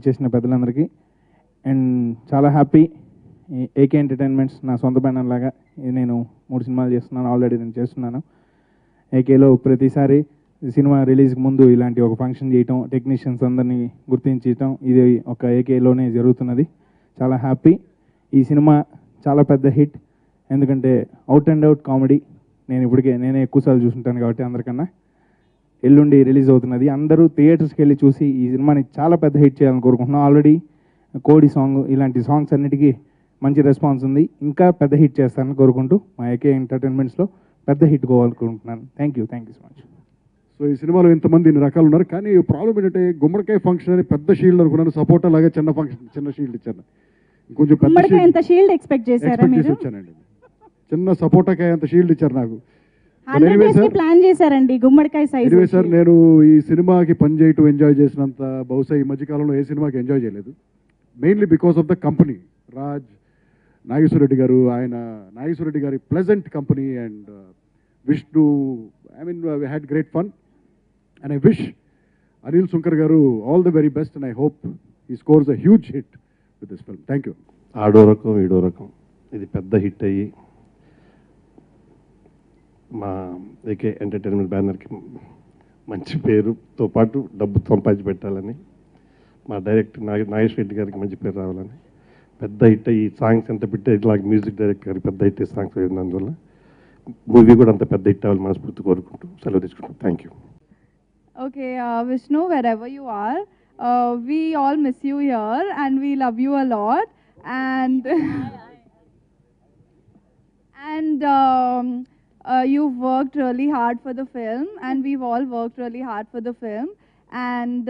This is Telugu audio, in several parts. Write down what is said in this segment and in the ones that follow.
ఇచ్చేసిన పెద్దలందరికీ. అండ్ చాలా హ్యాపీ. ఏకే ఎంటర్టైన్మెంట్స్ నా సొంత బ్యానర్ లాగా నేను 3 సినిమాలు చేస్తున్నాను, ఆల్రెడీ నేను చేస్తున్నాను. ఏకేలో ప్రతిసారి సినిమా రిలీజ్కి ముందు ఇలాంటి ఒక ఫంక్షన్ చేయటం, టెక్నీషియన్స్ అందరినీ గుర్తించటం, ఇది ఒక ఏకేలోనే జరుగుతున్నది. చాలా హ్యాపీ. ఈ సినిమా చాలా పెద్ద హిట్, ఎందుకంటే అవుట్ అండ్ అవుట్ కామెడీ. నేనే ఎక్కువసార్లు చూసుంటాను కాబట్టి అందరికన్నా. ఎల్లుండి రిలీజ్ అవుతున్నది. అందరూ థియేటర్స్కి వెళ్ళి చూసి ఈ సినిమాని చాలా పెద్ద హిట్ చేయాలని కోరుకుంటున్నాం. ఆల్రెడీ కోడి సాంగ్ ఇలాంటి సాంగ్స్ అన్నిటికీ మంచి రెస్పాన్స్ ఉంది. ఇంకా పెద్ద హిట్ చేస్తానని కోరుకుంటూ మా ఏకే ఎంటర్టైన్మెంట్స్లో పెద్ద హిట్ కోవాలనుకుంటున్నాను. Thank you so much. So ఈ సినిమాలో ఇంతమంది ఇన్ని రకాలు ఉన్నారు, కానీ ప్రాబ్లం ఏంటంటే గుమ్మడికాయ ఫంక్షన్ అని పెద్ద షీల్డ్ అనుకున్నాను, సపోర్ట్ అలాగే చిన్న ఫంక్షన్ చిన్న షీల్డ్ ఇచ్చాను. కొంచెం పెద్ద షీల్డ్ ఎక్స్పెక్ట్ చేశారా మీరు? వచ్చానండి. చిన్న సపోటాకాయ అంత షీల్డ్ ఇచ్చారు నాకు. ప్లాన్ చేశారండి గుమ్మడికాయ సైజ్. ఎనివే సార్, నేను ఈ సినిమాకి పని చేయటం ఎంజాయ్ చేసినంత బహుశా ఈ మధ్యకాలంలో ఏ సినిమాకి ఎంజాయ్ చేయలేదు. Mainly because of the company. Raj Nageswara Reddy garu, ఆయన నాగేశ్వరరెడ్డి గారి pleasant company, and Vishnu. I mean we had great fun. And I wish Anil Sunkar garu all the very best, and I hope he scores a huge hit with this film. Thank you. ఆడో రకం ఈడో రకం ఇది పెద్ద హిట్ అయ్యి మా ఏకే ఎంటర్టైన్మెంట్ బ్యానర్కి మంచి పేరుతో పాటు డబ్బు సంపాదించి పెట్టాలని, మా డైరెక్టర్ నాగేశ్వర రెడ్డి గారికి మంచి పేరు రావాలని, పెద్ద హిట్ అయ్యి సాంగ్స్ ఎంత పెట్టే ఇట్లా మ్యూజిక్ డైరెక్టర్ గారికి పెద్ద హిట్ సాంగ్స్ అయినందువల్ల మూవీ కూడా అంత పెద్ద హిట్ అవ్వాలి మనస్ఫూర్తి కోరుకుంటూ సెలవు తీసుకుంటాం. Thank you. Okay, Vishnu, wherever you are, we all miss you here and we love you a lot. And you've worked really hard for the film, and we've all worked really hard for the film. And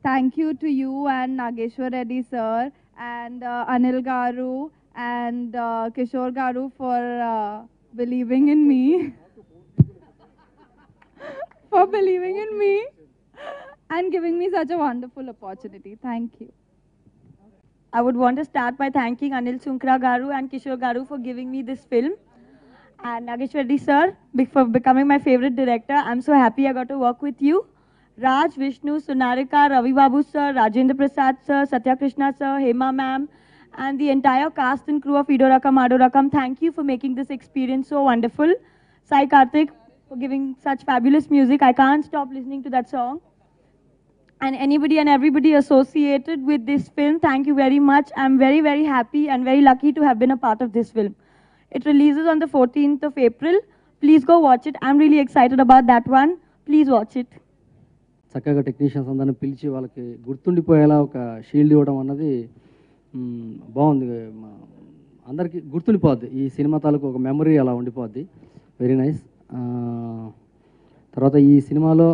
thank you to you and Nageshwar Reddy sir and Anil Garu and Kishore Garu for believing in me. For believing in me and giving me such a wonderful opportunity. Thank you. I would want to start by thanking Anil Sunkra Garu and Kishore Garu for giving me this film. And Nageshwar Reddy sir for becoming my favorite director. I'm so happy I got to work with you. Raj, Vishnu, Sunarika, Ravi Babu sir, Rajendra Prasad sir, Satya Krishna sir, Hema ma'am, and the entire cast and crew of Ido Rakam, Ado Rakam. Thank you for making this experience so wonderful. Sai Karthik for giving such fabulous music. I can't stop listening to that song. And anybody and everybody associated with this film, thank you very much. I'm very, very happy and very lucky to have been a part of this film. It releases on the 14th of April. Please go watch it. I'm really excited about that one. Please watch it. చక్కగా టెక్నీషియన్స్ అందరిని పిలిచి వాళ్ళకి గుర్తుండిపోయేలా ఒక షీల్డ్ ఇవ్వడం అన్నది బాగుంది. అందరికీ గుర్తుండిపోద్ది. ఈ సినిమా తాలూకు ఒక మెమరీ అలా ఉండిపోద్ది. Very nice. తర్వాత ఈ సినిమాలో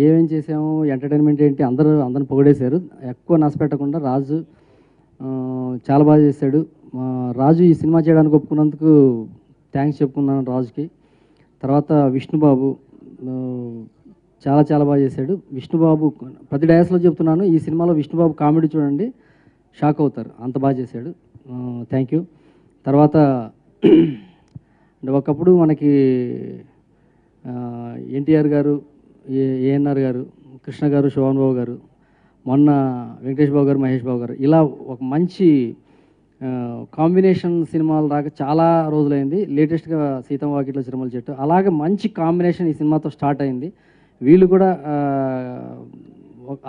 ఏమేం చేసాము, ఎంటర్టైన్మెంట్ ఏంటి, అందరిని పొగిడేశారు. ఎక్కువ నష్టపెట్టకుండా రాజు చాలా బాగా చేశాడు. రాజు ఈ సినిమా చేయడానికి ఒప్పుకున్నందుకు థ్యాంక్స్ చెప్పుకున్నాను రాజుకి. తర్వాత విష్ణుబాబు చాలా చాలా బాగా చేశాడు. విష్ణుబాబు ప్రతి డయాస్లో చెప్తున్నాను, ఈ సినిమాలో విష్ణుబాబు కామెడీ చూడండి, షాక్ అవుతారు, అంత బాగా చేశాడు. Thank you. తర్వాత ఒకప్పుడు మనకి ఎన్టీఆర్ గారు, ఏఎన్ఆర్ గారు, కృష్ణ గారు, శోభన్ బాబు గారు, మొన్న వెంకటేష్ బాబు గారు, మహేష్ బాబు గారు, ఇలా ఒక మంచి కాంబినేషన్ సినిమాలు రాక చాలా రోజులైంది. లేటెస్ట్గా సీతం వాకిట్లో చిరుమల చెట్టు, అలాగే మంచి కాంబినేషన్ ఈ సినిమాతో స్టార్ట్ అయింది. వీళ్ళు కూడా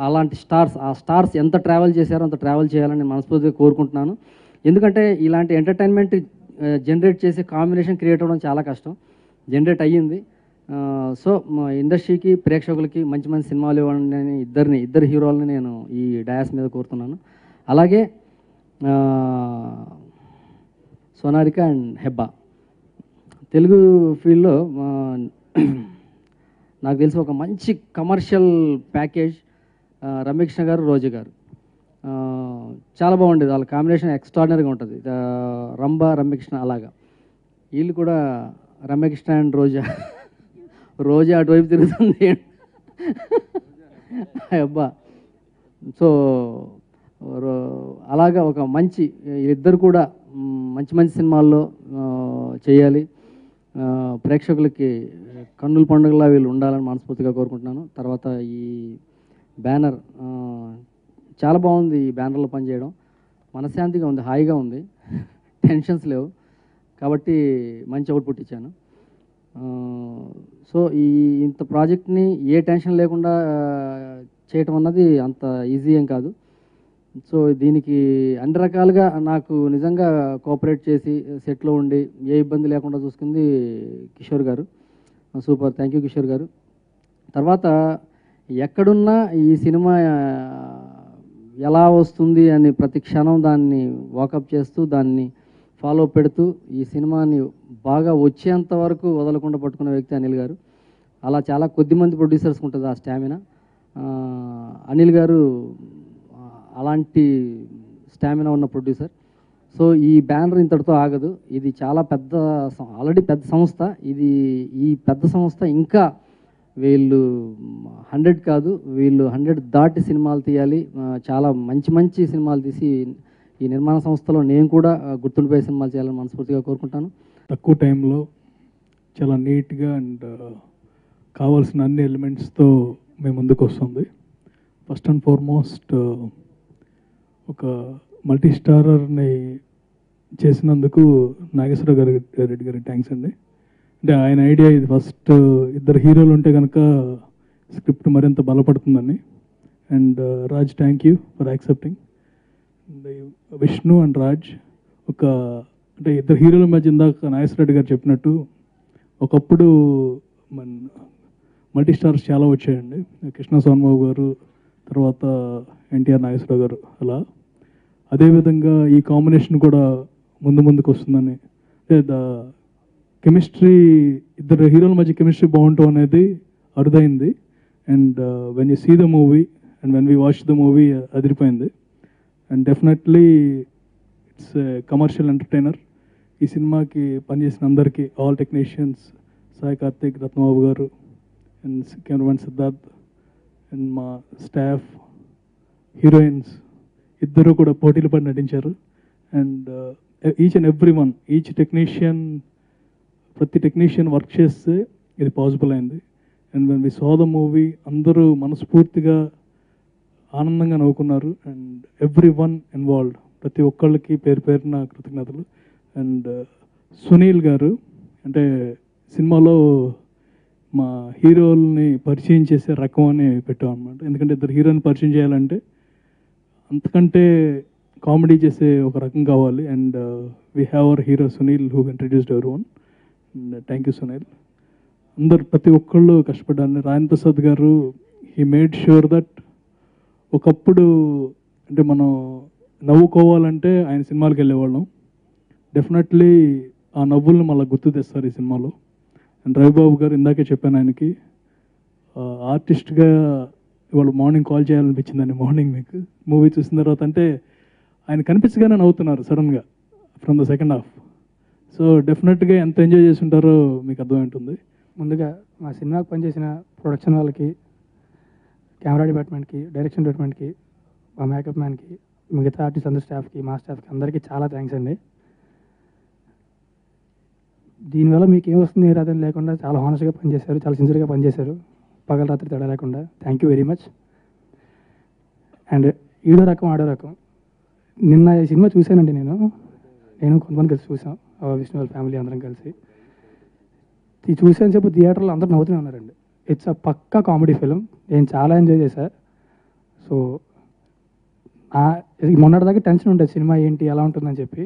అలాంటి ఆ స్టార్స్ ఎంత ట్రావెల్ చేశారో అంత ట్రావెల్ చేయాలని నేను మనస్ఫూర్తిగా కోరుకుంటున్నాను. ఎందుకంటే ఇలాంటి ఎంటర్టైన్మెంట్ జనరేట్ చేసే కాంబినేషన్ క్రియేట్ అవ్వడం చాలా కష్టం. జనరేట్ అయ్యింది. సో మా ఇండస్ట్రీకి, ప్రేక్షకులకి మంచి మంచి సినిమాలు ఇవ్వండి అని ఇద్దరు హీరోలని నేను ఈ డయాస్ మీద కోరుతున్నాను. అలాగే సోనారిక అండ్ హెబ్బా తెలుగు ఫీల్డ్లో నాకు తెలిసి ఒక మంచి కమర్షియల్ ప్యాకేజ్ రమ్యకృష్ణ గారు, రోజా గారు చాలా బాగుండేది. వాళ్ళ కాంబినేషన్ ఎక్స్ట్రాడినరీగా ఉంటుంది. రమ్యకృష్ణ అలాగా. వీళ్ళు కూడా రమ్యకృష్ణ అండ్ రోజా అటువైపు తిరుగుతుంది అబ్బా. సో అలాగా ఒక మంచి ఇద్దరు కూడా మంచి మంచి సినిమాల్లో చేయాలి. ప్రేక్షకులకి కన్నుల పండుగలా వీళ్ళు ఉండాలని మనస్ఫూర్తిగా కోరుకుంటున్నాను. తర్వాత ఈ బ్యానర్ చాలా బాగుంది ఈ బ్యానర్లో పనిచేయడం. మనశ్శాంతిగా ఉంది, హాయిగా ఉంది, టెన్షన్స్ లేవు, కాబట్టి మంచి అవుట్పుట్ ఇచ్చాను. సో ఇంత ప్రాజెక్ట్ని ఏ టెన్షన్ లేకుండా చేయటం అన్నది అంత ఈజీ ఏం కాదు. సో దీనికి అన్ని రకాలుగా నాకు నిజంగా కోఆపరేట్ చేసి సెట్లో ఉండి ఏ ఇబ్బంది లేకుండా చూసుకుంది కిషోర్ గారు. సూపర్, థ్యాంక్ యూ కిషోర్ గారు. తర్వాత ఎక్కడున్నా ఈ సినిమా ఎలా వస్తుంది అని ప్రతి క్షణం దాన్ని వాకప్ చేస్తూ దాన్ని ఫాలో పెడుతూ ఈ సినిమాని బాగా వచ్చేంత వరకు వదలకుండా పట్టుకున్న వ్యక్తి అనిల్ గారు. అలా చాలా కొద్దిమంది ప్రొడ్యూసర్స్కి ఉంటుంది ఆ స్టామినా. అనిల్ గారు అలాంటి స్టామినా ఉన్న ప్రొడ్యూసర్. సో ఈ బ్యానర్ ఇంతటితో ఆగదు, ఇది చాలా పెద్ద, ఆల్రెడీ పెద్ద సంస్థ ఇది. ఈ పెద్ద సంస్థ ఇంకా వీళ్ళు 100 కాదు, వీళ్ళు 100 దాటి సినిమాలు తీయాలి, చాలా మంచి మంచి సినిమాలు తీసి ఈ నిర్మాణ సంస్థలో నేను కూడా గుర్తుండిపోయే సినిమాలు చేయాలని మనస్ఫూర్తిగా కోరుకుంటాను. తక్కువ టైంలో చాలా నీట్గా అండ్ కావాల్సిన అన్ని ఎలిమెంట్స్తో మేము ముందుకు వస్తుంది. ఫస్ట్ అండ్ ఫార్మోస్ట్ ఒక మల్టీ స్టారర్ని చేసినందుకు నాగేశ్వర రెడ్డి గారి థ్యాంక్స్ అండి. అంటే ఆయన ఐడియా ఇది. ఫస్ట్ ఇద్దరు హీరోలు ఉంటే కనుక స్క్రిప్ట్ మరింత బలపడుతుందని. And Raj, thank you for accepting. Vishnu and Raj అంటే ఇద్దరు హీరోల మధ్య ఇందాక నాగేశ్వర రెడ్డి గారు చెప్పినట్టు ఒకప్పుడు మన మల్టీ స్టార్స్ చాలా వచ్చాయండి. కృష్ణ సోన్బాబు గారు, తర్వాత ఎన్టీఆర్ నాగేశ్వరరావు గారు, అలా అదేవిధంగా ఈ కాంబినేషన్ కూడా ముందుకు వస్తుందని. అంటే కెమిస్ట్రీ, ఇద్దరు హీరోల మధ్య కెమిస్ట్రీ బాగుంటాం అనేది అరుదైంది. And when you see the movie and when we watch the movie అదిరిపోయింది. And definitely it's commercial entertainer. ఈ సినిమాకి పనిచేసిన అందరికీ, all technicians, Sai Karthik, Ratnababu garu and cameraman Siddharth and మా స్టాఫ్, హీరోయిన్స్ ఇద్దరు కూడా పోటీలు పడి నటించారు. And each and every one, ప్రతి టెక్నీషియన్ వర్క్ చేస్తే ఇది పాసిబుల్ అయింది. And when we saw the movie అందరూ మనస్ఫూర్తిగా ఆనందంగా నవ్వుకున్నారు. అండ్ ఎవ్రీ వన్ ఇన్వాల్వ్డ్, ప్రతి ఒక్కళ్ళకి పేరున కృతజ్ఞతలు. అండ్ సునీల్ గారు అంటే సినిమాలో మా హీరోల్ని పరిచయం చేసే రకం అని పెట్టాం అనమాట. ఎందుకంటే ఇద్దరు హీరోని పరిచయం చేయాలంటే అంతకంటే కామెడీ చేసే ఒక రకం కావాలి. And we have our hero Sunil who introduced every one. And thank you Sunil. అందరు ప్రతి ఒక్కళ్ళు కష్టపడ్డారు. రాయన్ ప్రసాద్ గారు, హీ మేడ్ ష్యూర్ దట్ ఒకప్పుడు అంటే మనం నవ్వుకోవాలంటే ఆయన సినిమాలకు వెళ్ళేవాళ్ళం. డెఫినెట్లీ ఆ నవ్వుల్ని మళ్ళీ గుర్తు తెస్తారు ఈ సినిమాలో. అండ్ రవిబాబు గారు, ఇందాకే చెప్పాను ఆయనకి ఆర్టిస్ట్గా ఇవాళ మార్నింగ్ కాల్ చేయాలనిపించిందండి. మార్నింగ్ మీకు మూవీ చూసిన తర్వాత అంటే ఆయన కనిపించగానే నవ్వుతున్నారు సడన్గా from the second half. So డెఫినెట్గా ఎంత ఎంజాయ్ చేసి ఉంటారో మీకు అర్థమవుతుంది. ముందుగా మా సినిమాకి పనిచేసిన ప్రొడక్షన్ వాళ్ళకి, కెమెరా డిపార్ట్మెంట్కి, డైరెక్షన్ డిపార్ట్మెంట్కి, మా మేకప్ మ్యాన్కి, మిగతా ఆర్టిస్ట్ అందరి స్టాఫ్కి, మా స్టాఫ్కి అందరికీ చాలా థ్యాంక్స్ అండి. దీనివల్ల మీకు ఏం వస్తుంది ఏ రాదని లేకుండా చాలా హానెస్ట్గా పనిచేశారు, చాలా సిన్సియర్గా పనిచేశారు, పగల రాత్రి తేడా లేకుండా. Thank you very much. And ఈడో రకం ఆడో రకం, నిన్న ఈ సినిమా చూశానండి. నేను కొంతమంది కలిసి చూసాం, విష్ణు వాళ్ళ ఫ్యామిలీ అందరం కలిసి చూసాను. చెప్పి థియేటర్లో అందరూ నవ్వుతూనే ఉన్నారండి. ఇట్స్ అ పక్కా కామెడీ ఫిలిం. నేను చాలా ఎంజాయ్ చేశాను. సో మొన్నటిదాకా టెన్షన్ ఉంటుంది సినిమా ఏంటి ఎలా ఉంటుందని చెప్పి.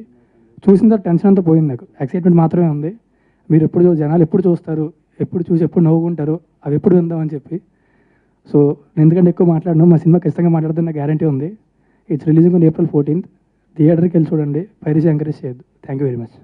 చూసిన తర్వాత టెన్షన్ అంతా పోయింది. నాకు ఎక్సైట్మెంట్ మాత్రమే ఉంది. మీరు జనాలు ఎప్పుడు చూస్తారు, ఎప్పుడు చూసి ఎప్పుడు నవ్వుకుంటారు, అవి ఎప్పుడు విందామని చెప్పి. సో నేను ఎందుకంటే ఎక్కువ మాట్లాడను, మా సినిమా ఖచ్చితంగా మాట్లాడుతున్న గ్యారంటీ ఉంది. It's releasing on April 14th. థియేటర్కి వెళ్ళి చూడండి, పైరసీ ఎంకరేజ్ చేయొద్దు. Thank you very much.